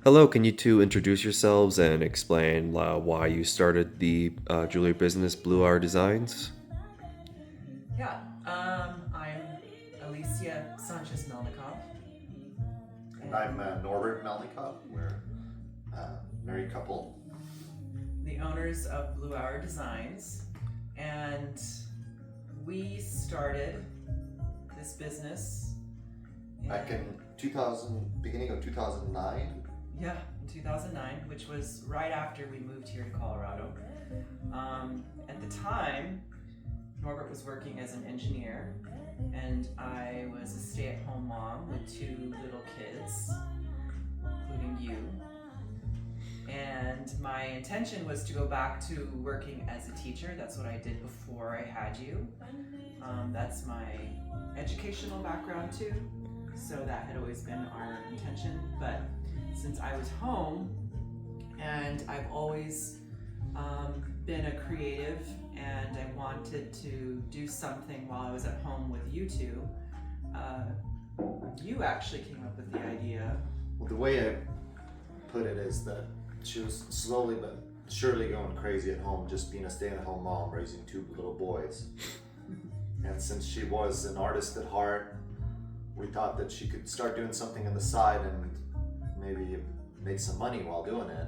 Hello, can you two introduce yourselves and explain why you started the jewelry business Blue Hour Designs? Yeah, I'm Alicia Sanchez Melnikov, And I'm and Norbert Melnikov. We're a married couple. the owners of Blue Hour Designs. And we started this business Back in 2000, beginning of 2009. yeah, in 2009, which was right after we moved here to Colorado. At the time, Norbert was working as an engineer, and I was a stay-at-home mom with two little kids, including you. And my intention was to go back to working as a teacher. That's what I did before I had you. That's my educational background too, so that had always been our intention. But since I was home, and I've always been a creative, and I wanted to do something while I was at home with you two, you actually came up with the idea. Well, the way I put it is that she was slowly but surely going crazy at home, just being a stay-at-home mom, raising two little boys. And since she was an artist at heart, we thought that she could start doing something on the side and maybe make some money while doing it.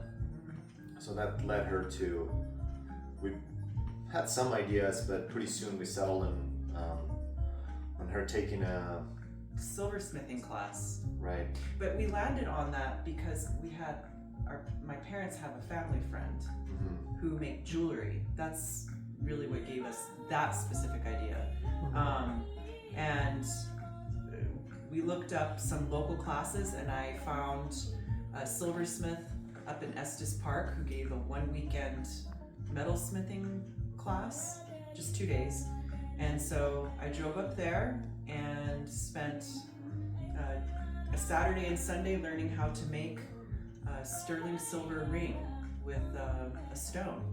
So that led her to, we had some ideas, but pretty soon we settled on her taking a, Silversmithing class. right, But we landed on that because my parents have a family friend who make jewelry. That's really what gave us that specific idea. And we looked up some local classes, and I found a silversmith up in Estes Park who gave a one-weekend metalsmithing class, just 2 days. And so I drove up there and spent a Saturday and Sunday learning how to make a sterling silver ring with a stone.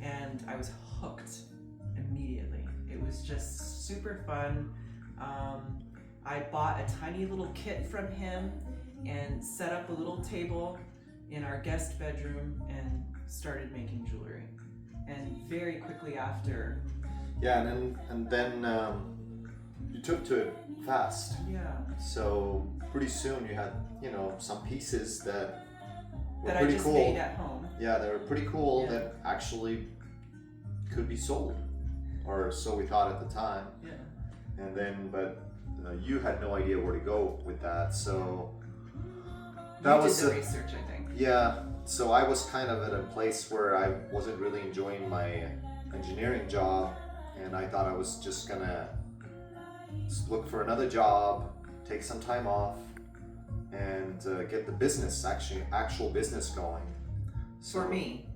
And I was hooked immediately. It was just super fun. I bought a tiny little kit from him and set up a little table in our guest bedroom and started making jewelry. And very quickly after, yeah, and then you took to it fast. yeah, So pretty soon you had, some pieces that were that I pretty just cool. made at home. Yeah, they were pretty cool Yeah. that actually could be sold, or so we thought at the time. Yeah. And then, but you had no idea where to go with that, so You was did the research, I think. yeah. So I was kind of at a place where I wasn't really enjoying my engineering job, and I thought I was just gonna look for another job, take some time off, and get the business, actual business going. For me.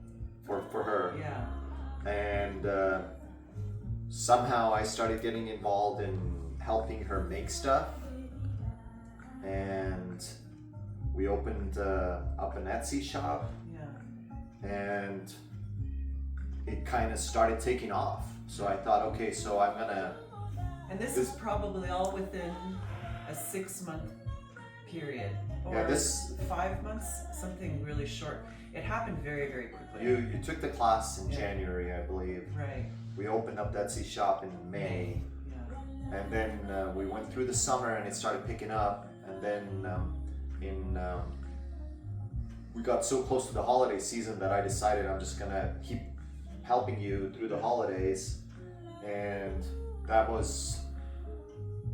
For her. Yeah. And somehow I started getting involved in helping her make stuff, and we opened up an Etsy shop, Yeah. and it kind of started taking off. So I thought, okay, so I'm gonna, And this is probably all within a 6-month period. Or Yeah, this- 5 months, something really short. It happened very, very quickly. you took the class in Yeah. January, I believe. Right. We opened up the Etsy shop in May. Yeah. And then we went through the summer and it started picking up. And then we got so close to the holiday season that I decided I'm just gonna keep helping you through the holidays. And that was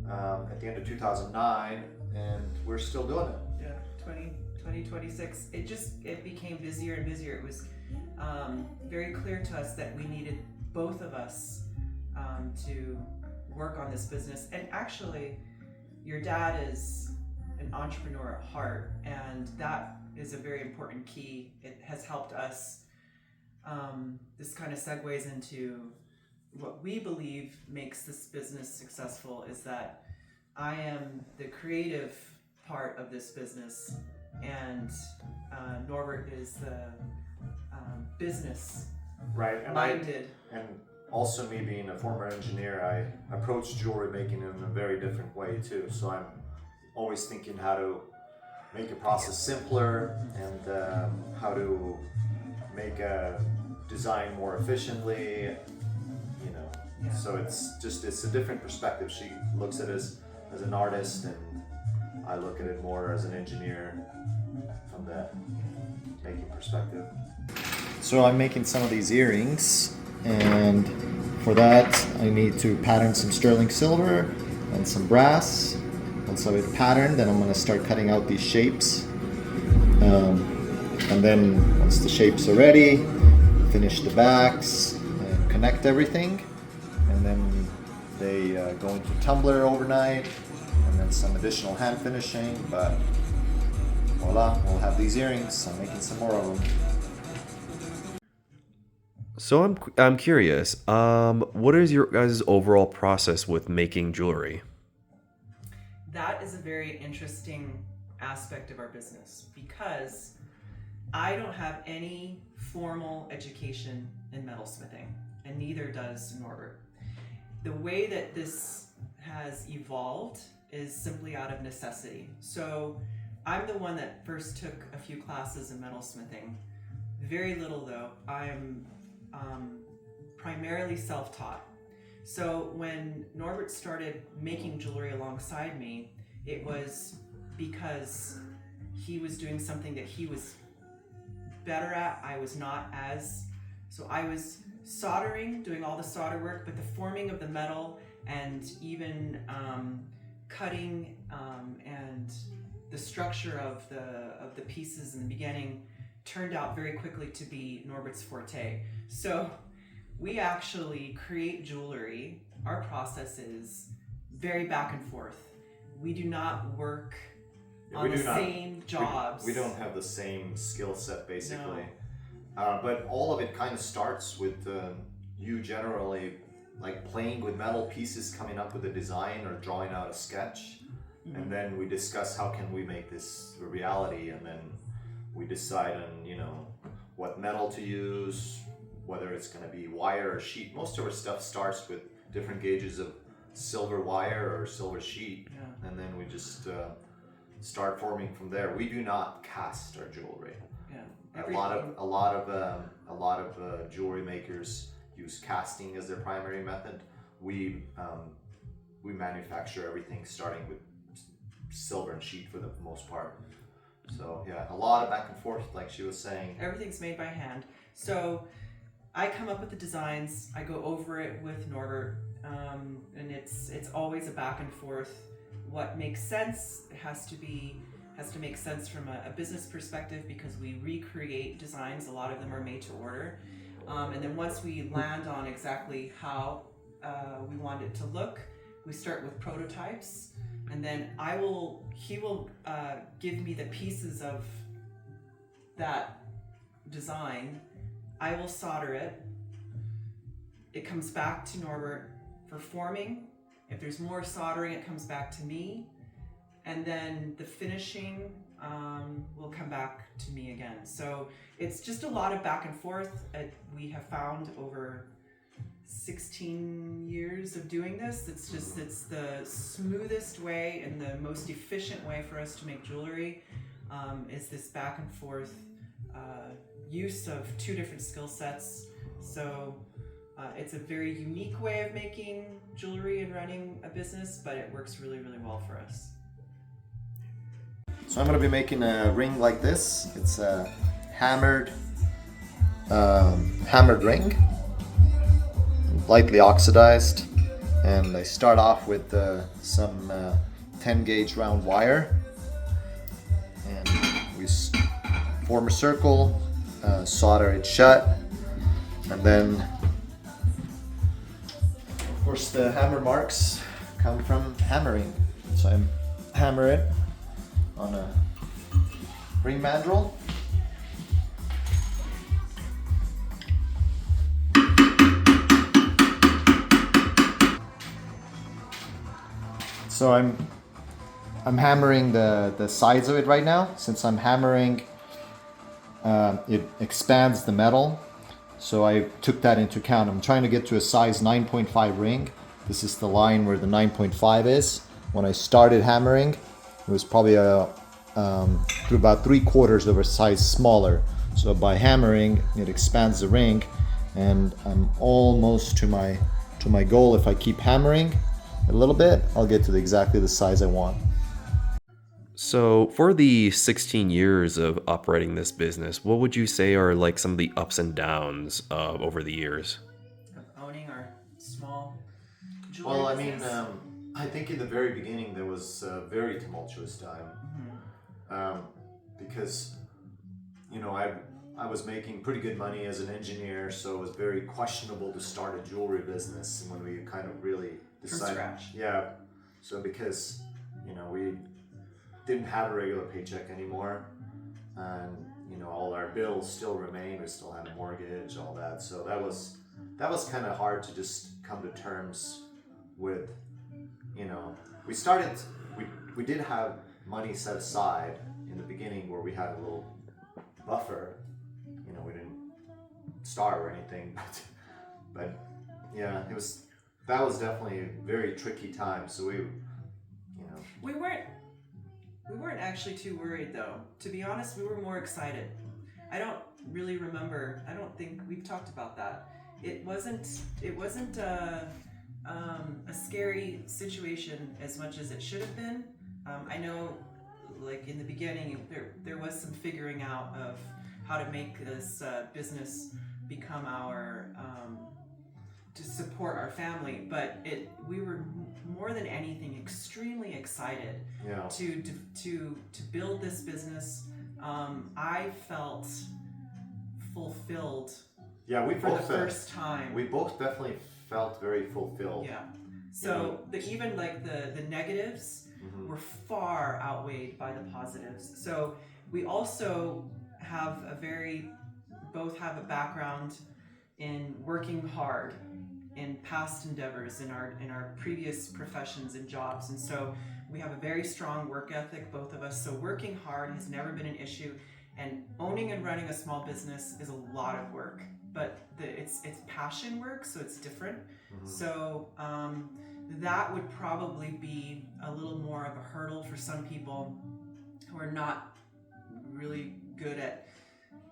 at the end of 2009, and we're still doing it. Yeah. 2026. It became busier and busier. It was very clear to us that we needed both of us to work on this business. And actually, your dad is an entrepreneur at heart, and that is a very important key. It has helped us. This kind of segues into what we believe makes this business successful is that I am the creative part of this business, and Norbert is the business Right. minded. And also me being a former engineer, I approach jewelry making in a very different way too. So I'm always thinking how to make a process simpler and how to make a design more efficiently, you know. Yeah. So it's a different perspective. She looks at it as an artist, and I look at it more as an engineer from the making perspective. So I'm making some of these earrings, and for that I need to pattern some sterling silver and some brass. Once I have it patterned, then I'm going to start cutting out these shapes. And then once the shapes are ready, finish the backs and connect everything. And then they go into tumbler overnight, and then some additional hand finishing. But voila, we'll have these earrings. I'm making some more of them. So I'm curious. What is your guys' overall process with making jewelry? That is a very interesting aspect of our business because I don't have any formal education in metalsmithing, and neither does Norbert. The way that this has evolved is simply out of necessity. So I'm the one that first took a few classes in metalsmithing. Very little though. I'm primarily self-taught. So when Norbert started making jewelry alongside me, it was because he was doing something that he was better at. I was not as. So I was soldering, doing all the solder work, but the forming of the metal and even cutting and the structure of the pieces in the beginning turned out very quickly to be Norbert's forte. So we actually create jewelry. Our process is very back and forth. We do not work on the same jobs. We don't have the same skill set basically. No. But all of it kind of starts with you generally like playing with metal pieces, coming up with a design or drawing out a sketch. Mm-hmm. And then we discuss how can we make this a reality, and then we decide on, you know, what metal to use, whether it's going to be wire or sheet. Most of our stuff starts with different gauges of silver wire or silver sheet, and then we just start forming from there. We do not cast our jewelry. Yeah. A lot of jewelry makers use casting as their primary method. We manufacture everything starting with silver and sheet for the most part. So yeah, a lot of back and forth, like she was saying. Everything's made by hand. So I come up with the designs, I go over it with Norbert, and it's always a back and forth. What makes sense has to make sense from a business perspective, because we recreate designs. A lot of them are made to order, and then once we land on exactly how we want it to look, we start with prototypes, and then he will give me the pieces of that design. I will solder it. It comes back to Norbert for forming. If there's more soldering, it comes back to me. And then the finishing will come back to me again. So it's just a lot of back and forth. We have found over 16 years of doing this. It's the smoothest way and the most efficient way for us to make jewelry, is this back and forth use of two different skill sets. So it's a very unique way of making jewelry and running a business, but it works really, really well for us. So I'm going to be making a ring like this. It's a hammered ring, lightly oxidized, and I start off with some 10 gauge round wire, and we form a circle, solder it shut, and then of course the hammer marks come from hammering. So I hammer it on a ring mandrel. So I'm hammering the sides of it right now. Since I'm hammering, it expands the metal. So I took that into account. I'm trying to get to a size 9.5 ring. This is the line where the 9.5 is. When I started hammering, it was probably to about 3/4 of a size smaller. So by hammering, it expands the ring, and I'm almost to my goal. If I keep hammering a little bit, I'll get to exactly the size I want. So, for the 16 years of operating this business, what would you say are like some of the ups and downs over the years? Of owning our small jewelry Well, I mean, business. I think in the very beginning there was a very tumultuous time, because I was making pretty good money as an engineer, so it was very questionable to start a jewelry business. And when we kind of really decided, scratch. yeah, so because we didn't have a regular paycheck anymore, and all our bills still remained. We still had a mortgage, all that. So that was kind of hard to just come to terms with. We started. We did have money set aside in the beginning where we had a little buffer. We didn't starve or anything, but yeah, that was definitely a very tricky time. So We weren't actually too worried though. To be honest, we were more excited. I don't really remember. I don't think we've talked about that. It wasn't a scary situation as much as it should have been. I know, like in the beginning, there was some figuring out of how to make this business become our to support our family, but we were more than anything extremely excited yeah, to build this business. I felt fulfilled yeah, we for the both first time. we both definitely felt very fulfilled. Yeah. So even like the negatives were far outweighed by the positives. So we also both have a background in working hard in past endeavors in our previous professions and jobs, and so we have a very strong work ethic, both of us. So working hard has never been an issue, and owning and running a small business is a lot of work, but it's passion work, so it's different. So that would probably be a little more of a hurdle for some people who are not really good at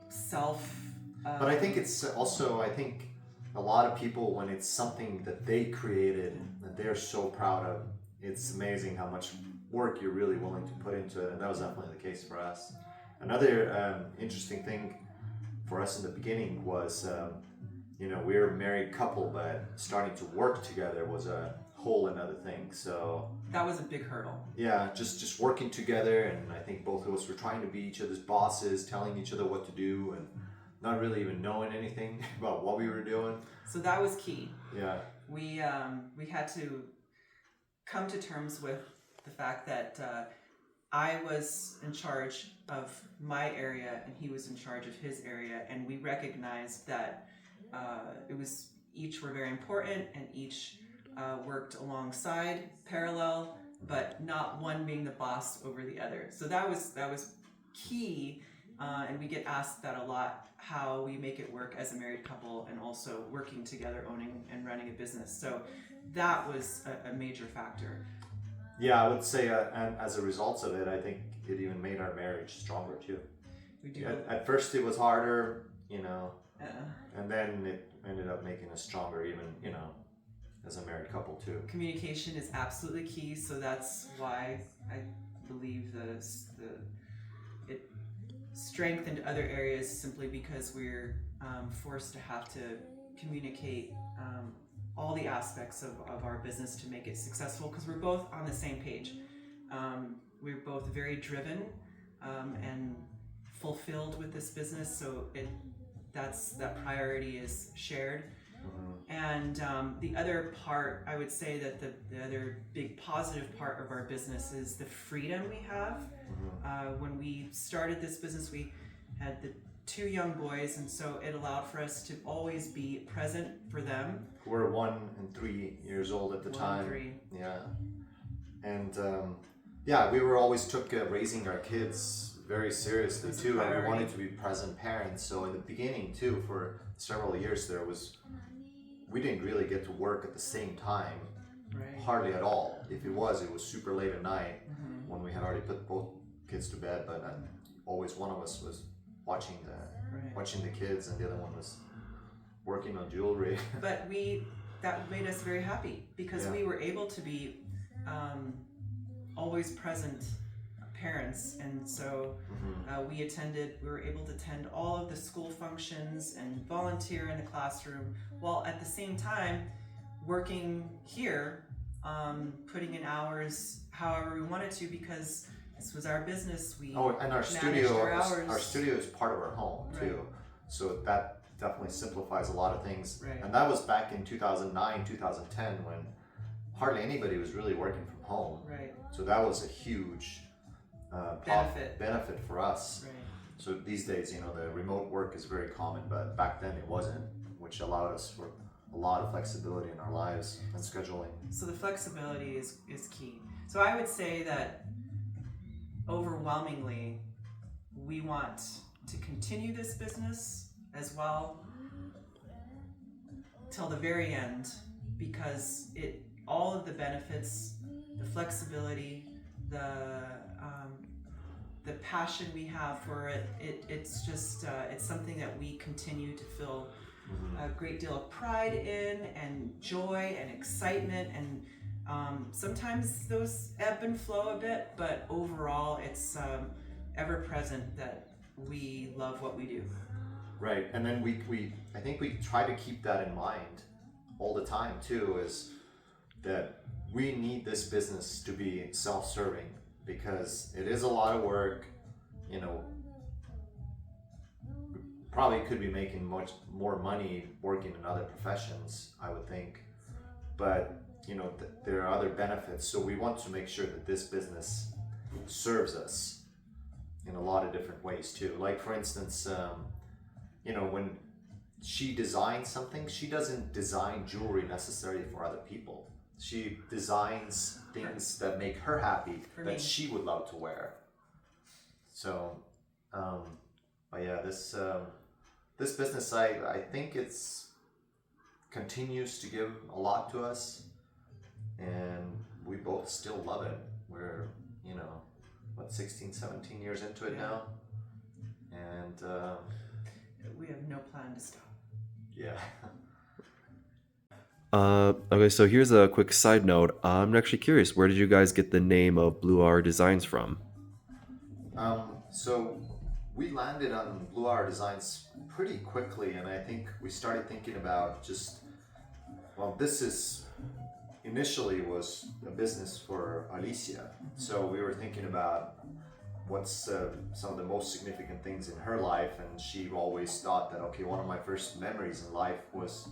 self. But I think it's also, I think a lot of people, when it's something that they created that they're so proud of, it's amazing how much work you're really willing to put into it. And that was definitely the case for us. Another interesting thing for us in the beginning was, we were a married couple, but starting to work together was a whole another thing. So that was a big hurdle. yeah, just working together, and I think both of us were trying to be each other's bosses, telling each other what to do, and not really even knowing anything about what we were doing. So that was key. Yeah. We had to come to terms with the fact that I was in charge of my area and he was in charge of his area, and we recognized that each were very important, and each worked alongside, parallel, but not one being the boss over the other. So that was key, and we get asked that a lot, how we make it work as a married couple and also working together, owning and running a business. So that was a major factor. Yeah, I would say, and as a result of it, I think it even made our marriage stronger too. We do. At first it was harder, and then it ended up making us stronger, even, as a married couple too. Communication is absolutely key, so that's why I believe it strengthened other areas, simply because we're forced to have to communicate all the aspects of our business to make it successful, because we're both on the same page. We're both very driven and fulfilled with this business, so that priority is shared. And the other part, I would say that the other big positive part of our business is the freedom we have. When we started this business, we had the 2 young boys, and so it allowed for us to always be present for them. Who were 1 and 3 years old at the 1 time. and 3. Yeah. And we were always took raising our kids very seriously It's a too, and we priority. wanted to be present parents. So in the beginning too, for several years we didn't really get to work at the same time, Right. hardly at all. If it was super late at night when we had already put both kids to bed, but always one of us was watching Right. watching the kids, and the other one was working on jewelry. But that made us very happy because Yeah. we were able to be always present parents, and so we were able to attend all of the school functions and volunteer in the classroom, while at the same time working here, putting in hours however we wanted to, because this was our business. We Oh, and our managed studio, our hours. our studio is part of our home too, Right. so that definitely simplifies a lot of things. Right. And that was back in 2009, 2010, when hardly anybody was really working from home. Right, So that was a huge benefit for us. right. So these days, the remote work is very common, but back then it wasn't, which allowed us for a lot of flexibility in our lives and scheduling. So the flexibility is key. So I would say that overwhelmingly, we want to continue this business as well till the very end, because all of the benefits, the flexibility, the passion we have for it's just it's something that we continue to feel a great deal of pride in, and joy and excitement, and sometimes those ebb and flow a bit, but overall it's ever present that we love what we do. Right, and then I think we try to keep that in mind all the time too, is that we need this business to be self-serving, because it is a lot of work. Probably could be making much more money working in other professions, I would think, but there are other benefits, so we want to make sure that this business serves us in a lot of different ways too. Like, for instance, when she designs something, she doesn't design jewelry necessarily for other people. She designs things that make her happy, For that me. she would love to wear. So, but yeah, this business, I think it's continues to give a lot to us, and we both still love it. We're 16, 17 years into it Yeah. now, and We have no plan to stop. yeah. Okay, so here's a quick side note. I'm actually curious, where did you guys get the name of Blue Hour Designs from? So we landed on Blue Hour Designs pretty quickly, and I think we started thinking about this is initially was a business for Alicia. So we were thinking about what's some of the most significant things in her life, and she always thought that, okay, one of my first memories in life was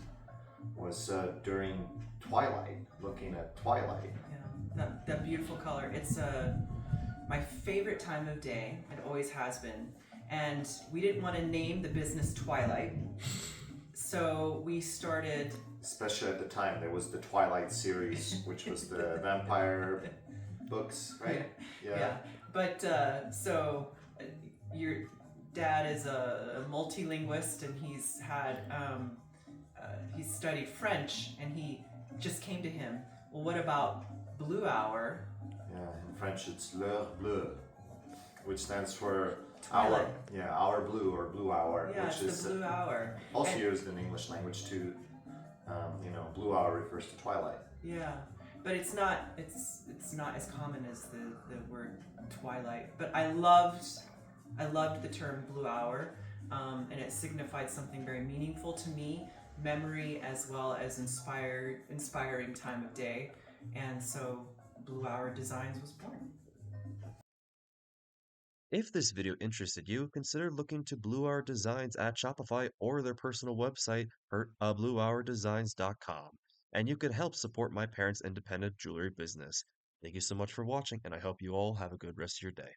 during twilight, looking at twilight. Yeah, that beautiful color. It's my favorite time of day. It always has been. And we didn't want to name the business Twilight, so we started. Especially at the time, there was the Twilight series, which was the vampire books, right? Yeah. But so your dad is a multilingualist, and he's studied French, and he just came to him. Well, what about Blue Hour? Yeah, in French it's l'heure bleue, which stands for Twilight. hour blue, or blue hour, Yeah, which it's is the Blue Hour. also And- used in English language too. Blue hour refers to twilight. Yeah, but it's not as common as the word twilight. But I loved the term Blue Hour, and it signified something very meaningful to me, memory as well as inspiring time of day, and so Blue Hour Designs was born. If this video interested you, consider looking to Blue Hour Designs at Shopify or their personal website, bluehourdesigns.com, and you could help support my parents' independent jewelry business. Thank you so much for watching, and I hope you all have a good rest of your day.